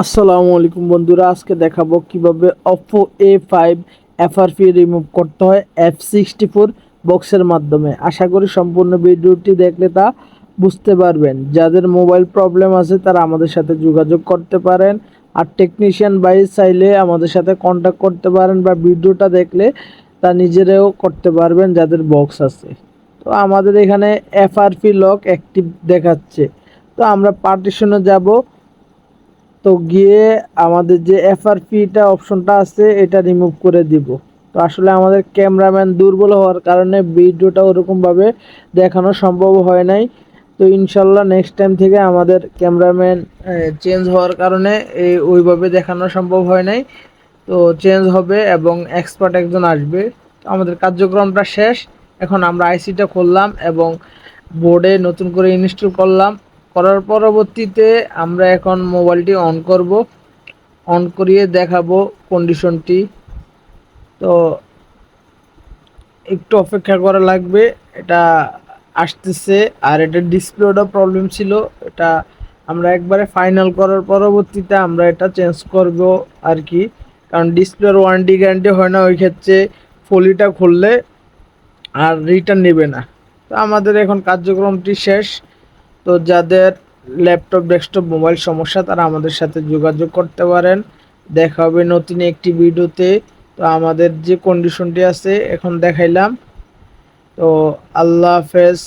আসসালামু আলাইকুম বন্ধুরা, আজকে দেখাবো কিভাবে Oppo A5 FRP রিমুভ করতে হয় F64 বক্সের মাধ্যমে। আশা করি সম্পূর্ণ ভিডিওটি দেখলে তা বুঝতে পারবেন। যাদের মোবাইল প্রবলেম আছে তারা আমাদের সাথে যোগাযোগ করতে পারেন, আর টেকনিশিয়ান ভাই চাইলে আমাদের সাথে কন্ট্যাক্ট করতে পারেন, বা ভিডিওটা দেখলে তা নিজেরাও করতে পারবেন যাদের বক্স আছে। তো আমাদের এখানে FRP লক অ্যাক্টিভ দেখাচ্ছে, তো আমরা পার্টিশনে যাব। তো গিয়ে আমাদের যে এফআরপিটা অপশনটা আছে এটা রিমুভ করে দিব। তো আসলে আমাদের ক্যামেরাম্যান দুর্বল হওয়ার কারণে ভিডিওটা ওরকমভাবে দেখানো সম্ভব হয় নাই। তো ইনশাল্লাহ নেক্সট টাইম থেকে আমাদের ক্যামেরাম্যান চেঞ্জ হওয়ার কারণে ওইভাবে দেখানো সম্ভব হয় নাই। তো চেঞ্জ হবে এবং এক্সপার্ট একজন আসবে। তো আমাদের কার্যক্রমটা শেষ। এখন আমরা আইসিটা খুললাম এবং বোর্ডে নতুন করে ইনস্টল করলাম। করার পরবর্তীতে আমরা এখন মোবাইলটি অন করব, অন করিয়ে দেখাবো কন্ডিশনটি। তো একটু অপেক্ষা করা লাগবে, এটা আসতেছে। আর এটা ডিসপ্লেটা প্রবলেম ছিল, এটা আমরা একবারে ফাইনাল করার পরবর্তীতে আমরা এটা চেঞ্জ করব আর কি। কারণ ডিসপ্লের ওয়ারেন্টি গ্যারান্টি হয় না ওই ক্ষেত্রে, ফলিটা খুললে আর রিটার্ন নেবে না। তো আমাদের এখন কার্যক্রমটি শেষ। তো যাদের ল্যাপটপ ডেস্কটপ মোবাইল সমস্যা তারা আমাদের সাথে যোগাযোগ করতে পারেন। দেখা হবে নতুন একটি ভিডিওতে। তো আমাদের যে কন্ডিশনটি আছে এখন দেখাইলাম। তো আল্লাহ হাফেজ।